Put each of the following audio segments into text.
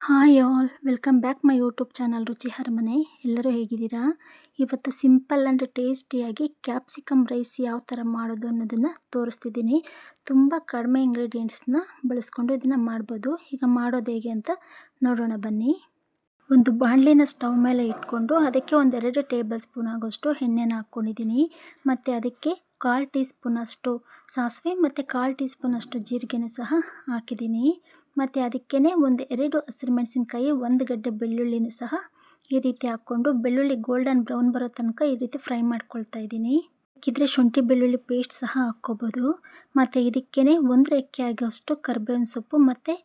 Hi all welcome back my YouTube channel ರುಚಿ ಅರಮನೆ. ಎಲ್ಲರೂ ಹೇಗಿದ್ದೀರಾ? ಇವತ್ತು ಸಿಂಪಲ್ ಆ್ಯಂಡ್ ಟೇಸ್ಟಿಯಾಗಿ ಕ್ಯಾಪ್ಸಿಕಮ್ ರೈಸ್ ಯಾವ ಥರ ಮಾಡೋದು ಅನ್ನೋದನ್ನು ತೋರಿಸ್ತಿದ್ದೀನಿ. ತುಂಬ ಕಡಿಮೆ ಇಂಗ್ರೀಡಿಯೆಂಟ್ಸ್ನ ಬಳಸ್ಕೊಂಡು ಇದನ್ನು ಮಾಡ್ಬೋದು. ಈಗ ಮಾಡೋದು ಹೇಗೆ ಅಂತ ನೋಡೋಣ ಬನ್ನಿ. ಒಂದು ಬಾಣಲಿನ ಸ್ಟವ್ ಮೇಲೆ ಇಟ್ಕೊಂಡು ಅದಕ್ಕೆ ಒಂದು 2 ಟೇಬಲ್ ಸ್ಪೂನ್ ಆಗೋಷ್ಟು ಎಣ್ಣೆನ ಹಾಕ್ಕೊಂಡಿದ್ದೀನಿ. ಮತ್ತು ಅದಕ್ಕೆ 1/4 ಟೀ ಸ್ಪೂನಷ್ಟು ಸಾಸಿವೆ ಮತ್ತು 1/4 ಟೀ ಸ್ಪೂನಷ್ಟು ಜೀರಿಗೆನೂ ಸಹ ಹಾಕಿದ್ದೀನಿ. ಮತ್ತು ಅದಕ್ಕೇ ಒಂದು 2 ಹಸಿರುಮೆಣಸಿನ್ಕಾಯಿ, 1 ಗಡ್ಡೆ ಬೆಳ್ಳುಳ್ಳಿನೂ ಸಹ ಈ ರೀತಿ ಹಾಕ್ಕೊಂಡು ಬೆಳ್ಳುಳ್ಳಿ ಗೋಲ್ಡನ್ ಬ್ರೌನ್ ಬರೋ ತನಕ ಈ ರೀತಿ ಫ್ರೈ ಮಾಡ್ಕೊಳ್ತಾ ಇದ್ದೀನಿ. ಬೇಕಿದ್ರೆ ಶುಂಠಿ ಬೆಳ್ಳುಳ್ಳಿ ಪೇಸ್ಟ್ ಸಹ ಹಾಕ್ಕೋಬೋದು. ಮತ್ತು ಇದಕ್ಕೇ 1 ರೆಕ್ಕೆ ಆಗೋಷ್ಟು ಕರಿಬೇವಿನ ಸೊಪ್ಪು ಮತ್ತು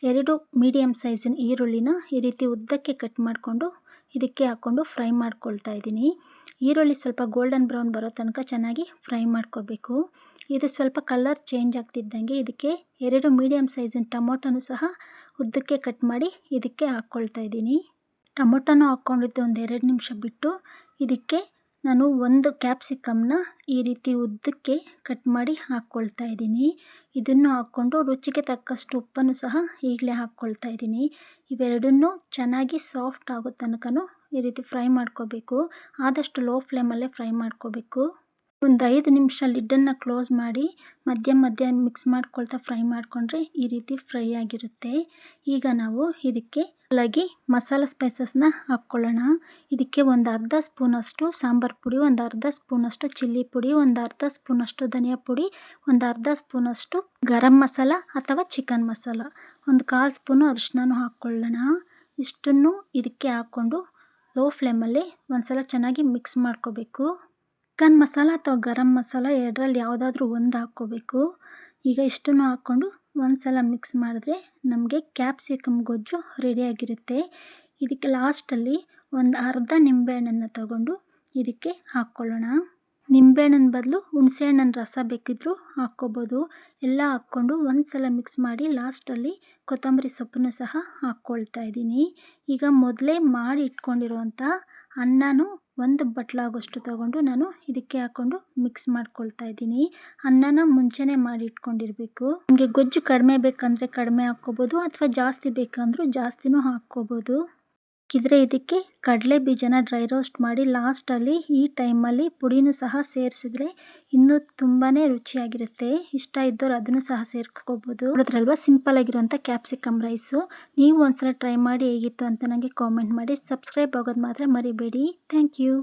2 ಮೀಡಿಯಮ್ ಸೈಜಿನ ಈರುಳ್ಳಿನ ಈ ರೀತಿ ಉದ್ದಕ್ಕೆ ಕಟ್ ಮಾಡಿಕೊಂಡು ಇದಕ್ಕೆ ಹಾಕ್ಕೊಂಡು ಫ್ರೈ ಮಾಡ್ಕೊಳ್ತಾ ಇದ್ದೀನಿ. ಈರುಳ್ಳಿ ಸ್ವಲ್ಪ ಗೋಲ್ಡನ್ ಬ್ರೌನ್ ಬರೋ ತನಕ ಚೆನ್ನಾಗಿ ಫ್ರೈ ಮಾಡ್ಕೋಬೇಕು. ಇದು ಸ್ವಲ್ಪ ಕಲರ್ ಚೇಂಜ್ ಆಗ್ತಿದ್ದಂಗೆ ಇದಕ್ಕೆ 2 ಮೀಡಿಯಮ್ ಸೈಜಿನ ಟೊಮೊಟೊನೂ ಸಹ ಉದ್ದಕ್ಕೆ ಕಟ್ ಮಾಡಿ ಇದಕ್ಕೆ ಹಾಕ್ಕೊಳ್ತಾ ಇದ್ದೀನಿ. ಟೊಮೊಟೊನೂ ಹಾಕ್ಕೊಂಡಿದ್ದು ಒಂದು 2 ನಿಮಿಷ ಬಿಟ್ಟು ಇದಕ್ಕೆ ನಾನು 1 ಕ್ಯಾಪ್ಸಿಕಮ್ನ ಈ ರೀತಿ ಉದ್ದಕ್ಕೆ ಕಟ್ ಮಾಡಿ ಹಾಕ್ಕೊಳ್ತಾ ಇದ್ದೀನಿ. ಇದನ್ನು ಹಾಕ್ಕೊಂಡು ರುಚಿಗೆ ತಕ್ಕಷ್ಟು ಉಪ್ಪನ್ನು ಸಹ ಈಗಲೇ ಹಾಕ್ಕೊಳ್ತಾ ಇದ್ದೀನಿ. ಇವೆರಡನ್ನೂ ಚೆನ್ನಾಗಿ ಸಾಫ್ಟ್ ಆಗೋ ತನಕನೂ ಈ ರೀತಿ ಫ್ರೈ ಮಾಡ್ಕೋಬೇಕು. ಆದಷ್ಟು ಲೋ ಫ್ಲೇಮಲ್ಲೇ ಫ್ರೈ ಮಾಡ್ಕೋಬೇಕು. ಒಂದು 5 ನಿಮಿಷ ಲಿಡ್ಡನ್ನು ಕ್ಲೋಸ್ ಮಾಡಿ ಮಧ್ಯ ಮಿಕ್ಸ್ ಮಾಡ್ಕೊಳ್ತಾ ಫ್ರೈ ಮಾಡಿಕೊಂಡ್ರೆ ಈ ರೀತಿ ಫ್ರೈ ಆಗಿರುತ್ತೆ. ಈಗ ನಾವು ಇದಕ್ಕೆ ಹಾಗಾಗಿ ಮಸಾಲ ಸ್ಪೈಸಸ್ನ ಹಾಕ್ಕೊಳ್ಳೋಣ. ಇದಕ್ಕೆ ಒಂದು ಅರ್ಧ ಸ್ಪೂನಷ್ಟು ಸಾಂಬಾರು ಪುಡಿ, ಒಂದು ಅರ್ಧ ಸ್ಪೂನಷ್ಟು ಚಿಲ್ಲಿ ಪುಡಿ, ಒಂದು ಅರ್ಧ ಸ್ಪೂನಷ್ಟು ಧನಿಯಾ ಪುಡಿ, ಒಂದು ಅರ್ಧ ಸ್ಪೂನಷ್ಟು ಗರಂ ಮಸಾಲ ಅಥವಾ ಚಿಕನ್ ಮಸಾಲ, ಒಂದು 1/4 ಸ್ಪೂನು ಅರಿಶಿನನೂ ಹಾಕ್ಕೊಳ್ಳೋಣ. ಇಷ್ಟನ್ನು ಇದಕ್ಕೆ ಹಾಕ್ಕೊಂಡು ಲೋ ಫ್ಲೇಮಲ್ಲಿ ಒಂದ್ಸಲ ಚೆನ್ನಾಗಿ ಮಿಕ್ಸ್ ಮಾಡ್ಕೋಬೇಕು. ಚಿಕನ್ ಮಸಾಲ ಅಥವಾ ಗರಂ ಮಸಾಲ ಎರಡರಲ್ಲಿ ಯಾವುದಾದ್ರೂ ಒಂದು ಹಾಕ್ಕೋಬೇಕು. ಈಗ ಇಷ್ಟನ್ನು ಹಾಕ್ಕೊಂಡು ಒಂದ್ಸಲ ಮಿಕ್ಸ್ ಮಾಡಿದ್ರೆ ನಮಗೆ ಕ್ಯಾಪ್ಸಿಕಮ್ ಗೊಜ್ಜು ರೆಡಿಯಾಗಿರುತ್ತೆ. ಇದಕ್ಕೆ ಲಾಸ್ಟಲ್ಲಿ ಒಂದು ಅರ್ಧ ನಿಂಬೆಹಣ್ಣನ್ನು ತಗೊಂಡು ಇದಕ್ಕೆ ಹಾಕ್ಕೊಳ್ಳೋಣ. ನಿಂಬೆಹಣ್ಣಿನ ಬದಲು ಹುಣಸೆಹಣ್ಣಿನ ರಸ ಬೇಕಿದ್ದರೂ ಹಾಕ್ಕೋಬೋದು. ಎಲ್ಲ ಹಾಕ್ಕೊಂಡು ಒಂದ್ಸಲ ಮಿಕ್ಸ್ ಮಾಡಿ ಲಾಸ್ಟಲ್ಲಿ ಕೊತ್ತಂಬರಿ ಸೊಪ್ಪನ್ನು ಸಹ ಹಾಕ್ಕೊಳ್ತಾ ಇದ್ದೀನಿ. ಈಗ ಮೊದಲೇ ಮಾಡಿ ಇಟ್ಕೊಂಡಿರುವಂಥ ಅನ್ನನೂ 1 ಬಟ್ಲಾಗೋಷ್ಟು ತಗೊಂಡು ನಾನು ಇದಕ್ಕೆ ಹಾಕ್ಕೊಂಡು ಮಿಕ್ಸ್ ಮಾಡ್ಕೊಳ್ತಾ ಇದ್ದೀನಿ. ಅನ್ನನ ಮುಂಚೆನೇ ಮಾಡಿ ಇಟ್ಕೊಂಡಿರಬೇಕು. ನಿಮಗೆ ಗೊಜ್ಜು ಕಡಿಮೆ ಬೇಕಂದರೆ ಕಡಿಮೆ ಹಾಕ್ಕೋಬೋದು ಅಥವಾ ಜಾಸ್ತಿ ಬೇಕಂದ್ರೂ ಜಾಸ್ತಿನೂ ಹಾಕ್ಕೋಬೋದು. ಇದಕ್ಕೆ ಕಡಲೆ ಬೀಜನ ಡ್ರೈ ರೋಸ್ಟ್ ಮಾಡಿ ಲಾಸ್ಟಲ್ಲಿ ಈ ಟೈಮಲ್ಲಿ ಪುಡಿನೂ ಸಹ ಸೇರಿಸಿದ್ರೆ ಇನ್ನೂ ತುಂಬಾ ರುಚಿಯಾಗಿರುತ್ತೆ. ಇಷ್ಟ ಇದ್ದವ್ರು ಅದನ್ನು ಸಹ ಸೇರ್ಕೋಬೋದು. ನೋಡಿದ್ರಲ್ವ ಸಿಂಪಲ್ ಆಗಿರುವಂಥ ಕ್ಯಾಪ್ಸಿಕಮ್ ರೈಸು. ನೀವು ಒಂದ್ಸಲ ಟ್ರೈ ಮಾಡಿ ಹೇಗಿತ್ತು ಅಂತ ನನಗೆ ಕಾಮೆಂಟ್ ಮಾಡಿ. ಸಬ್ಸ್ಕ್ರೈಬ್ ಆಗೋದು ಮಾತ್ರ ಮರಿಬೇಡಿ. Thank you.